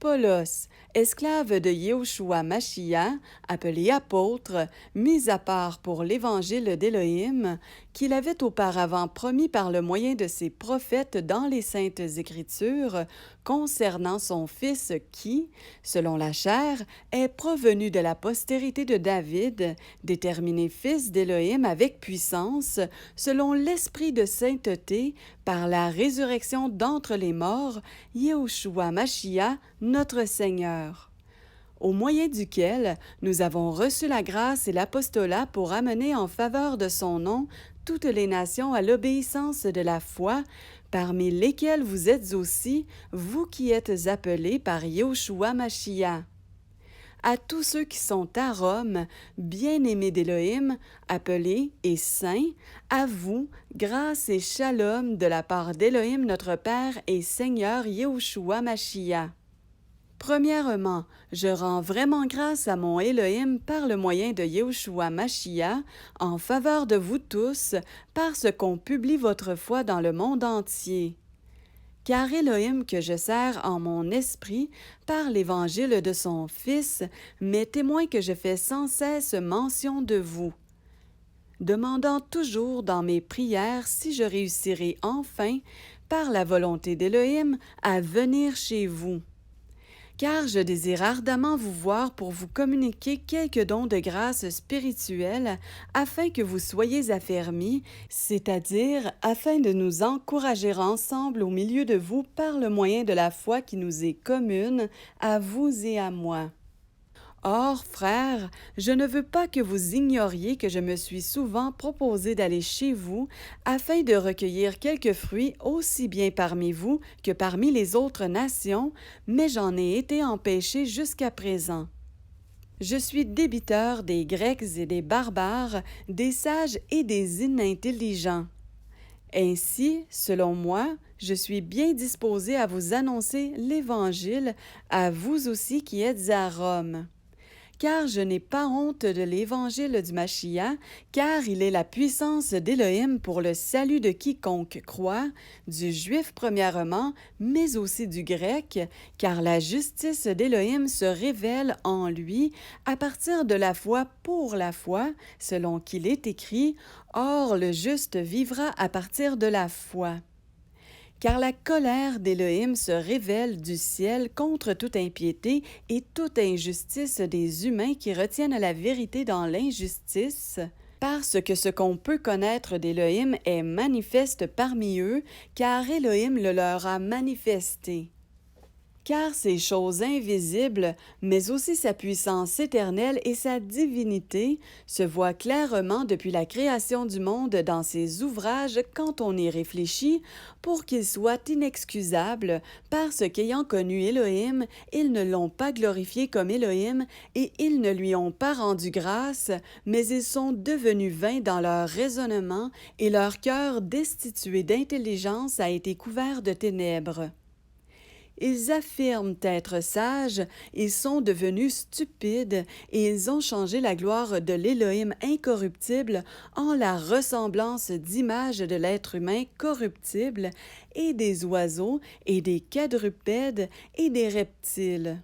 Paulos, esclave de Yehoshua Mashiach, appelé apôtre, mis à part pour l'évangile d'Élohim, qu'il avait auparavant promis par le moyen de ses prophètes dans les saintes Écritures, concernant son fils qui, selon la chair, est provenu de la postérité de David, déterminé fils d'Élohim avec puissance, selon l'esprit de sainteté, par la résurrection d'entre les morts, Yehoshua Mashiach, notre Seigneur, au moyen duquel nous avons reçu la grâce et l'apostolat pour amener en faveur de son nom toutes les nations à l'obéissance de la foi, parmi lesquelles vous êtes aussi, vous qui êtes appelés par Yehoshua Mashiach. À tous ceux qui sont à Rome, bien-aimés d'Élohim, appelés et saints, à vous, grâce et shalom de la part d'Élohim notre Père et Seigneur Yehoshua Mashiach. Premièrement, je rends vraiment grâce à mon Élohim par le moyen de Yehoshua Mashiach en faveur de vous tous, parce qu'on publie votre foi dans le monde entier. Car Élohim que je sers en mon esprit par l'évangile de son Fils m'est témoin que je fais sans cesse mention de vous, demandant toujours dans mes prières si je réussirai enfin, par la volonté d'Élohim, à venir chez vous. Car je désire ardemment vous voir pour vous communiquer quelques dons de grâce spirituelle, afin que vous soyez affermis, c'est-à-dire afin de nous encourager ensemble au milieu de vous par le moyen de la foi qui nous est commune, à vous et à moi. Or, frères, je ne veux pas que vous ignoriez que je me suis souvent proposé d'aller chez vous afin de recueillir quelques fruits aussi bien parmi vous que parmi les autres nations, mais j'en ai été empêché jusqu'à présent. Je suis débiteur des Grecs et des barbares, des sages et des inintelligents. Ainsi, selon moi, je suis bien disposé à vous annoncer l'Évangile, à vous aussi qui êtes à Rome. Car je n'ai pas honte de l'évangile du Mashiach, car il est la puissance d'Élohim pour le salut de quiconque croit, du juif premièrement, mais aussi du grec, car la justice d'Élohim se révèle en lui à partir de la foi pour la foi, selon qu'il est écrit, « Or le juste vivra à partir de la foi ». Car la colère d'Élohim se révèle du ciel contre toute impiété et toute injustice des humains qui retiennent la vérité dans l'injustice, parce que ce qu'on peut connaître d'Élohim est manifeste parmi eux, car Élohim le leur a manifesté. Car ces choses invisibles, mais aussi sa puissance éternelle et sa divinité, se voient clairement depuis la création du monde dans ses ouvrages quand on y réfléchit, pour qu'ils soient inexcusables, parce qu'ayant connu Élohim, ils ne l'ont pas glorifié comme Élohim, et ils ne lui ont pas rendu grâce, mais ils sont devenus vains dans leur raisonnement, et leur cœur destitué d'intelligence a été couvert de ténèbres. Ils affirment être sages, ils sont devenus stupides et ils ont changé la gloire de l'Élohim incorruptible en la ressemblance d'image de l'être humain corruptible et des oiseaux et des quadrupèdes et des reptiles.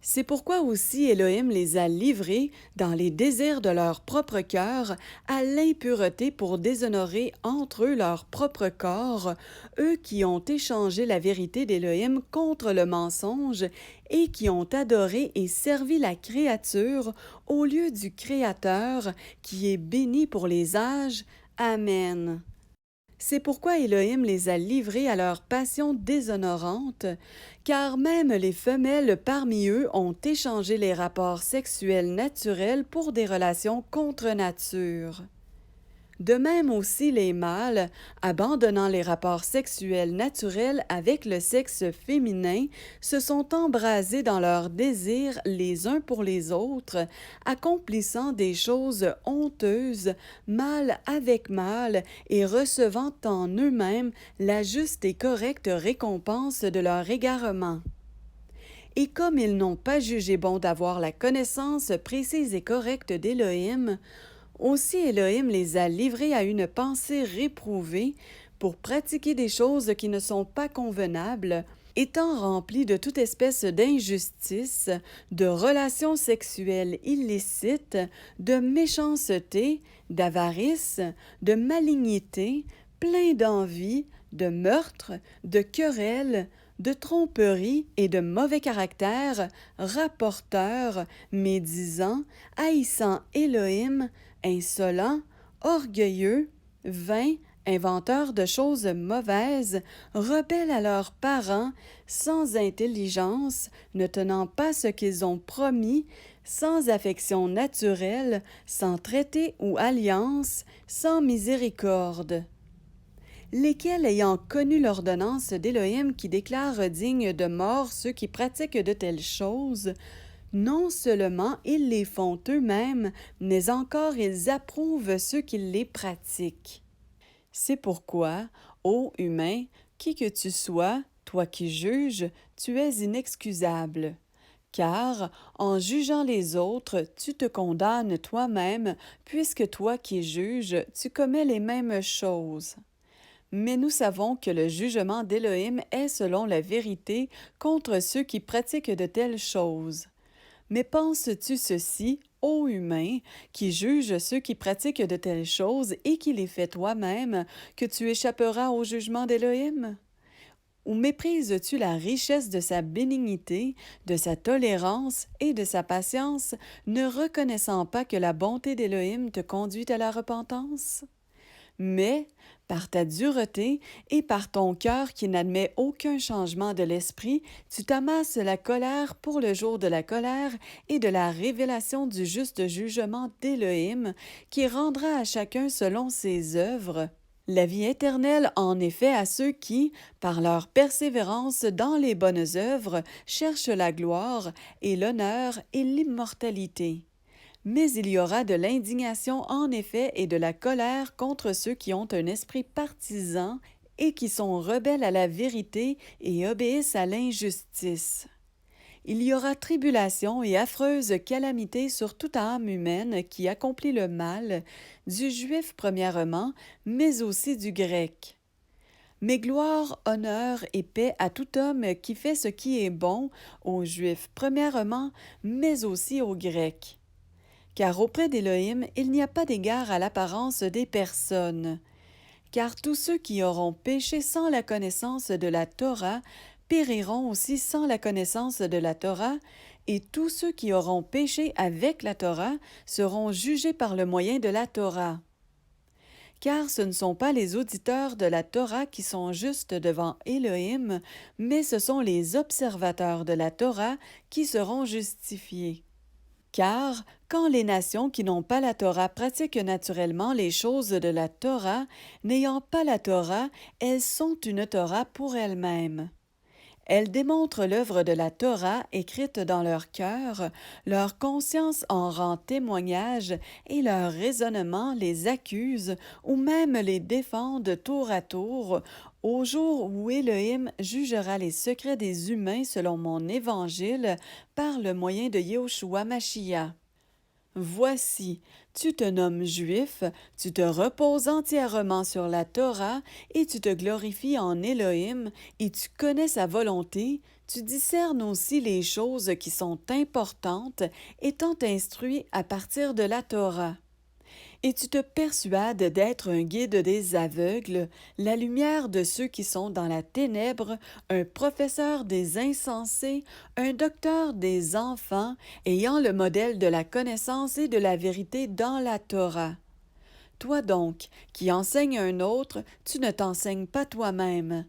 C'est pourquoi aussi Élohim les a livrés, dans les désirs de leur propre cœur, à l'impureté pour déshonorer entre eux leur propre corps, eux qui ont échangé la vérité d'Élohim contre le mensonge et qui ont adoré et servi la créature au lieu du Créateur, qui est béni pour les âges. Amen. C'est pourquoi Élohim les a livrés à leur passion déshonorante, car même les femelles parmi eux ont échangé les rapports sexuels naturels pour des relations contre nature. De même aussi les mâles, abandonnant les rapports sexuels naturels avec le sexe féminin, se sont embrasés dans leurs désirs les uns pour les autres, accomplissant des choses honteuses, mâle avec mâle, et recevant en eux-mêmes la juste et correcte récompense de leur égarement. Et comme ils n'ont pas jugé bon d'avoir la connaissance précise et correcte d'Élohim, aussi Élohim les a livrés à une pensée réprouvée pour pratiquer des choses qui ne sont pas convenables, étant rempli de toute espèce d'injustice, de relations sexuelles illicites, de méchanceté, d'avarice, de malignité, plein d'envie, de meurtre, de querelles, de tromperie et de mauvais caractère, rapporteur, médisant, haïssant Élohim, insolent, orgueilleux, vain, inventeurs de choses mauvaises, rebelles à leurs parents, sans intelligence, ne tenant pas ce qu'ils ont promis, sans affection naturelle, sans traité ou alliance, sans miséricorde. Lesquels, ayant connu l'ordonnance d'Élohim qui déclare dignes de mort ceux qui pratiquent de telles choses, non seulement ils les font eux-mêmes, mais encore ils approuvent ceux qui les pratiquent. C'est pourquoi, ô humain, qui que tu sois, toi qui juges, tu es inexcusable. Car, en jugeant les autres, tu te condamnes toi-même, puisque toi qui juges, tu commets les mêmes choses. Mais nous savons que le jugement d'Élohim est selon la vérité contre ceux qui pratiquent de telles choses. Mais penses-tu ceci, ô humain, qui juge ceux qui pratiquent de telles choses et qui les fait toi-même, que tu échapperas au jugement d'Élohim? Ou méprises-tu la richesse de sa bénignité, de sa tolérance et de sa patience, ne reconnaissant pas que la bonté d'Élohim te conduit à la repentance? Mais, par ta dureté et par ton cœur qui n'admet aucun changement de l'esprit, tu t'amasses la colère pour le jour de la colère et de la révélation du juste jugement d'Élohim, qui rendra à chacun selon ses œuvres. La vie éternelle, en effet, à ceux qui, par leur persévérance dans les bonnes œuvres, cherchent la gloire et l'honneur et l'immortalité. Mais il y aura de l'indignation en effet et de la colère contre ceux qui ont un esprit partisan et qui sont rebelles à la vérité et obéissent à l'injustice. Il y aura tribulation et affreuse calamité sur toute âme humaine qui accomplit le mal, du juif premièrement, mais aussi du grec. Mais gloire, honneur et paix à tout homme qui fait ce qui est bon, aux Juifs premièrement, mais aussi aux Grecs. Car auprès d'Élohim, il n'y a pas d'égard à l'apparence des personnes. Car tous ceux qui auront péché sans la connaissance de la Torah périront aussi sans la connaissance de la Torah, et tous ceux qui auront péché avec la Torah seront jugés par le moyen de la Torah. Car ce ne sont pas les auditeurs de la Torah qui sont justes devant Élohim, mais ce sont les observateurs de la Torah qui seront justifiés. Car, quand les nations qui n'ont pas la Torah pratiquent naturellement les choses de la Torah, n'ayant pas la Torah, elles sont une Torah pour elles-mêmes. Elles démontrent l'œuvre de la Torah écrite dans leur cœur, leur conscience en rend témoignage et leur raisonnement les accuse ou même les défendent tour à tour, au jour où Élohim jugera les secrets des humains selon mon évangile par le moyen de Yahushua Mashiach. Voici, tu te nommes juif, tu te reposes entièrement sur la Torah, et tu te glorifies en Élohim, et tu connais sa volonté, tu discernes aussi les choses qui sont importantes, étant instruit à partir de la Torah. Et tu te persuades d'être un guide des aveugles, la lumière de ceux qui sont dans la ténèbre, un professeur des insensés, un docteur des enfants, ayant le modèle de la connaissance et de la vérité dans la Torah. Toi donc, qui enseignes un autre, tu ne t'enseignes pas toi-même.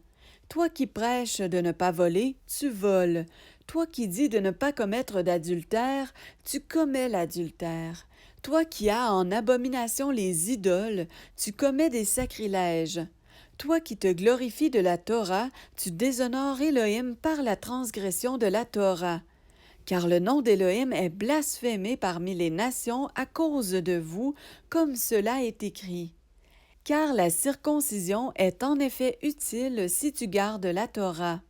Toi qui prêches de ne pas voler, tu voles. Toi qui dis de ne pas commettre d'adultère, tu commets l'adultère. Toi qui as en abomination les idoles, tu commets des sacrilèges. Toi qui te glorifies de la Torah, tu déshonores Élohim par la transgression de la Torah. Car le nom d'Élohim est blasphémé parmi les nations à cause de vous, comme cela est écrit. Car la circoncision est en effet utile si tu gardes la Torah.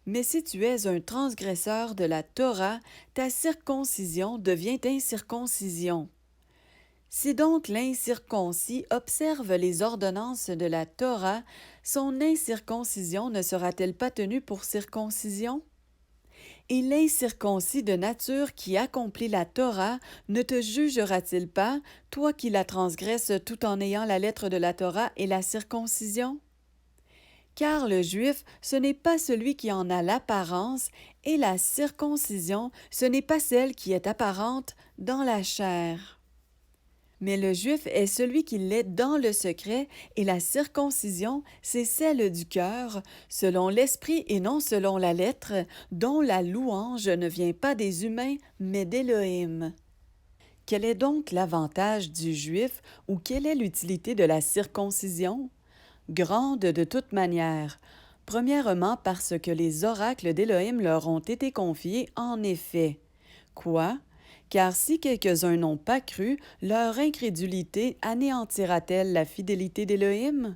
Mais si tu es un transgresseur de la Torah, ta circoncision devient incirconcision. Si donc l'incirconcis observe les ordonnances de la Torah, son incirconcision ne sera-t-elle pas tenue pour circoncision? Et l'incirconcis de nature qui accomplit la Torah ne te jugera-t-il pas, toi qui la transgresses tout en ayant la lettre de la Torah et la circoncision? Car le Juif, ce n'est pas celui qui en a l'apparence, et la circoncision, ce n'est pas celle qui est apparente dans la chair. Mais le Juif est celui qui l'est dans le secret, et la circoncision, c'est celle du cœur, selon l'esprit et non selon la lettre, dont la louange ne vient pas des humains, mais d'Élohim. Quel est donc l'avantage du Juif, ou quelle est l'utilité de la circoncision? Grande de toute manière. Premièrement, parce que les oracles d'Élohim leur ont été confiés en effet. Quoi? Car si quelques-uns n'ont pas cru, leur incrédulité anéantira-t-elle la fidélité d'Élohim?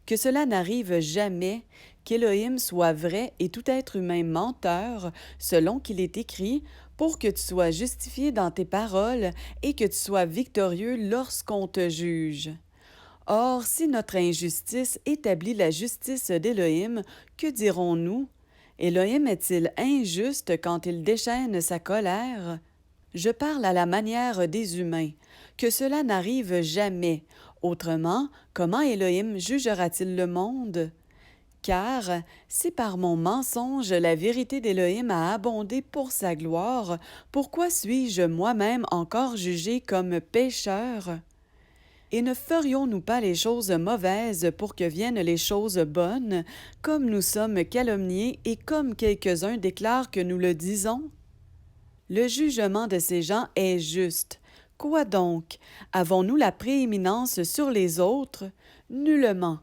Que cela n'arrive jamais, qu'Élohim soit vrai et tout être humain menteur, selon qu'il est écrit, pour que tu sois justifié dans tes paroles et que tu sois victorieux lorsqu'on te juge. Or, si notre injustice établit la justice d'Élohim, que dirons-nous? Élohim est-il injuste quand il déchaîne sa colère? Je parle à la manière des humains. Que cela n'arrive jamais. Autrement, comment Élohim jugera-t-il le monde? Car si par mon mensonge la vérité d'Élohim a abondé pour sa gloire, pourquoi suis-je moi-même encore jugé comme pécheur? Et ne ferions-nous pas les choses mauvaises pour que viennent les choses bonnes, comme nous sommes calomniés et comme quelques-uns déclarent que nous le disons? Le jugement de ces gens est juste. Quoi donc? Avons-nous la prééminence sur les autres? Nullement,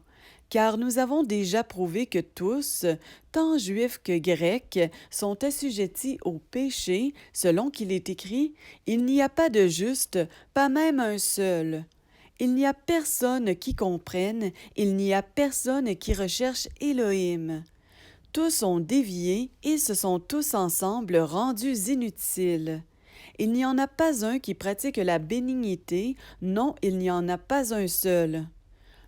car nous avons déjà prouvé que tous, tant juifs que grecs, sont assujettis au péché, selon qu'il est écrit, « Il n'y a pas de juste, pas même un seul. » Il n'y a personne qui comprenne, il n'y a personne qui recherche Élohim. Tous ont dévié et se sont tous ensemble rendus inutiles. Il n'y en a pas un qui pratique la bénignité, non, il n'y en a pas un seul.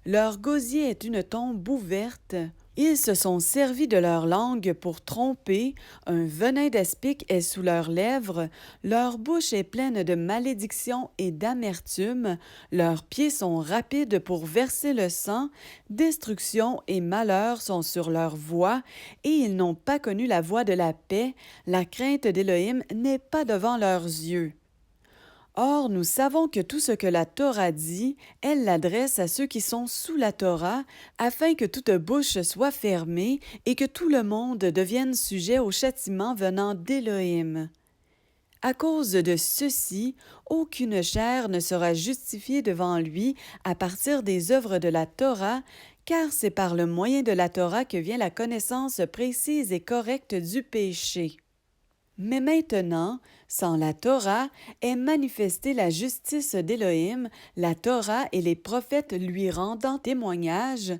Leur gosier est une tombe ouverte. Ils se sont servis de leur langue pour tromper, un venin d'aspic est sous leurs lèvres, leur bouche est pleine de malédiction et d'amertume, leurs pieds sont rapides pour verser le sang, destruction et malheur sont sur leur voie, et ils n'ont pas connu la voie de la paix, la crainte d'Élohim n'est pas devant leurs yeux. Or, nous savons que tout ce que la Torah dit, elle l'adresse à ceux qui sont sous la Torah, afin que toute bouche soit fermée et que tout le monde devienne sujet au châtiment venant d'Élohim. À cause de ceci, aucune chair ne sera justifiée devant lui à partir des œuvres de la Torah, car c'est par le moyen de la Torah que vient la connaissance précise et correcte du péché. Mais maintenant, sans la Torah, est manifestée la justice d'Élohim, la Torah et les prophètes lui rendant témoignage,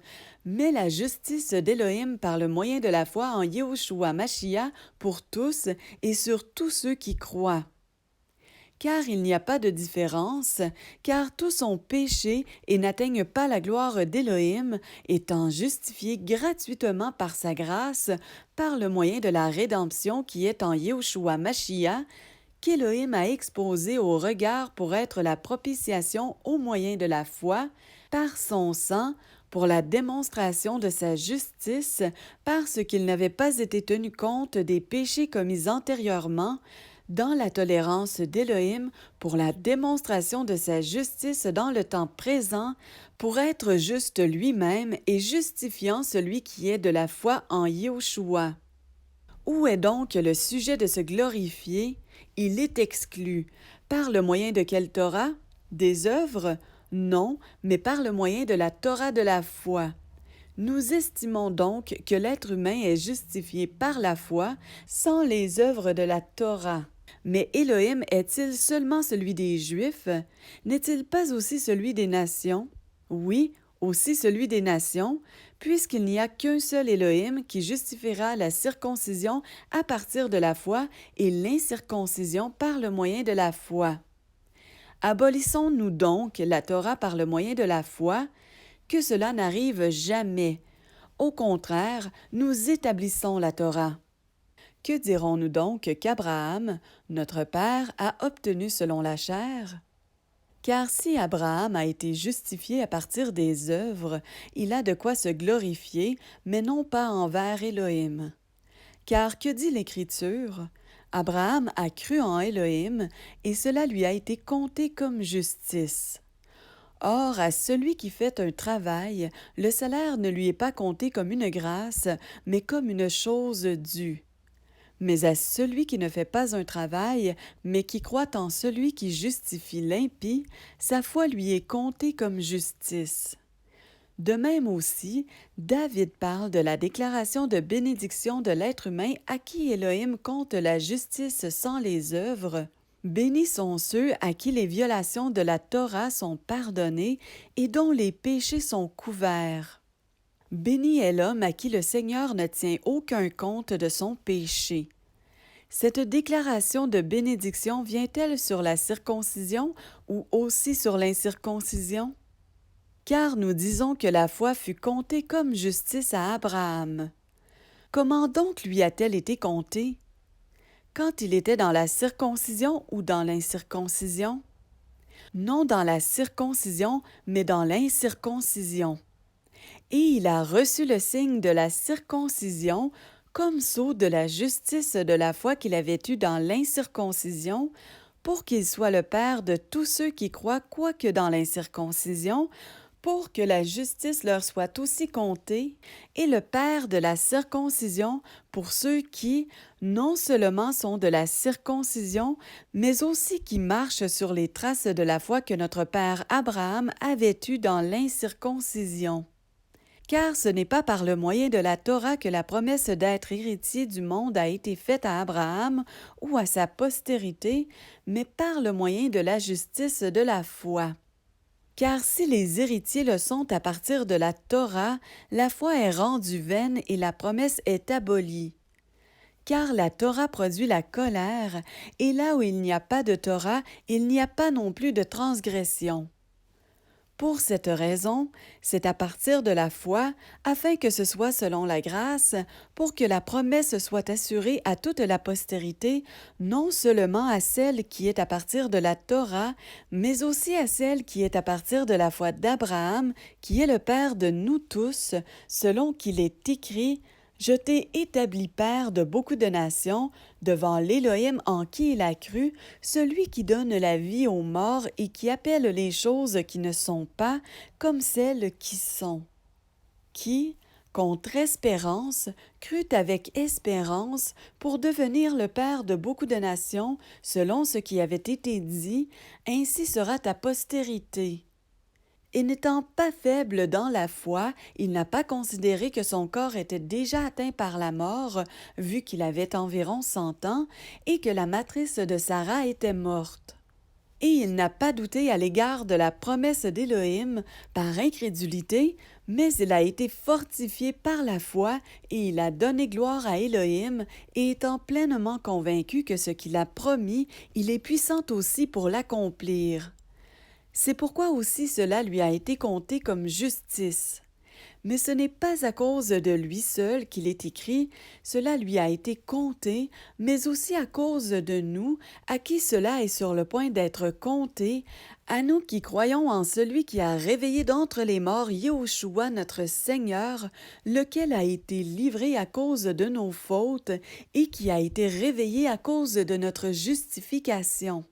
mais la justice d'Élohim par le moyen de la foi en Yahushua Mashiach pour tous et sur tous ceux qui croient. Car il n'y a pas de différence, car tous ont péché et n'atteignent pas la gloire d'Élohim, étant justifiés gratuitement par sa grâce, par le moyen de la rédemption qui est en Yahushua Mashiach, qu'Élohim a exposé au regard pour être la propitiation au moyen de la foi, par son sang, pour la démonstration de sa justice, parce qu'il n'avait pas été tenu compte des péchés commis antérieurement, dans la tolérance d'Élohim pour la démonstration de sa justice dans le temps présent, pour être juste lui-même et justifiant celui qui est de la foi en Yahushua. Où est donc le sujet de se glorifier? Il est exclu. Par le moyen de quelle Torah? Des œuvres? Non, mais par le moyen de la Torah de la foi. Nous estimons donc que l'être humain est justifié par la foi sans les œuvres de la Torah. Mais Élohim est-il seulement celui des Juifs? N'est-il pas aussi celui des nations? Oui, aussi celui des nations, puisqu'il n'y a qu'un seul Élohim qui justifiera la circoncision à partir de la foi et l'incirconcision par le moyen de la foi. Abolissons-nous donc la Torah par le moyen de la foi? Que cela n'arrive jamais. Au contraire, nous établissons la Torah. Que dirons-nous donc qu'Abraham, notre père, a obtenu selon la chair? Car si Abraham a été justifié à partir des œuvres, il a de quoi se glorifier, mais non pas envers Élohim. Car que dit l'Écriture? Abraham a cru en Élohim, et cela lui a été compté comme justice. Or, à celui qui fait un travail, le salaire ne lui est pas compté comme une grâce, mais comme une chose due. Mais à celui qui ne fait pas un travail, mais qui croit en celui qui justifie l'impie, sa foi lui est comptée comme justice. De même aussi, David parle de la déclaration de bénédiction de l'être humain à qui Élohim compte la justice sans les œuvres. Bénis sont ceux à qui les violations de la Torah sont pardonnées et dont les péchés sont couverts. Béni est l'homme à qui le Seigneur ne tient aucun compte de son péché. Cette déclaration de bénédiction vient-elle sur la circoncision ou aussi sur l'incirconcision? Car nous disons que la foi fut comptée comme justice à Abraham. Comment donc lui a-t-elle été comptée? Quand il était dans la circoncision ou dans l'incirconcision? Non dans la circoncision, mais dans l'incirconcision. Et il a reçu le signe de la circoncision comme sceau de la justice de la foi qu'il avait eue dans l'incirconcision, pour qu'il soit le père de tous ceux qui croient, quoique dans l'incirconcision, pour que la justice leur soit aussi comptée, et le père de la circoncision pour ceux qui, non seulement sont de la circoncision, mais aussi qui marchent sur les traces de la foi que notre père Abraham avait eue dans l'incirconcision. Car ce n'est pas par le moyen de la Torah que la promesse d'être héritier du monde a été faite à Abraham ou à sa postérité, mais par le moyen de la justice de la foi. Car si les héritiers le sont à partir de la Torah, la foi est rendue vaine et la promesse est abolie. Car la Torah produit la colère, et là où il n'y a pas de Torah, il n'y a pas non plus de transgression. Pour cette raison, c'est à partir de la foi, afin que ce soit selon la grâce, pour que la promesse soit assurée à toute la postérité, non seulement à celle qui est à partir de la Torah, mais aussi à celle qui est à partir de la foi d'Abraham, qui est le père de nous tous, selon qu'il est écrit: Je t'ai établi père de beaucoup de nations, devant l'Élohim en qui il a cru, celui qui donne la vie aux morts et qui appelle les choses qui ne sont pas comme celles qui sont. Qui, contre espérance, crut avec espérance pour devenir le père de beaucoup de nations, selon ce qui avait été dit, ainsi sera ta postérité. Et n'étant pas faible dans la foi, il n'a pas considéré que son corps était déjà atteint par la mort, vu qu'il avait environ 100 ans, et que la matrice de Sarah était morte. Et il n'a pas douté à l'égard de la promesse d'Élohim par incrédulité, mais il a été fortifié par la foi, et il a donné gloire à Élohim, et étant pleinement convaincu que ce qu'il a promis, il est puissant aussi pour l'accomplir. C'est pourquoi aussi cela lui a été compté comme justice. Mais ce n'est pas à cause de lui seul qu'il est écrit, cela lui a été compté, mais aussi à cause de nous, à qui cela est sur le point d'être compté, à nous qui croyons en celui qui a réveillé d'entre les morts Yahushua notre Seigneur, lequel a été livré à cause de nos fautes et qui a été réveillé à cause de notre justification.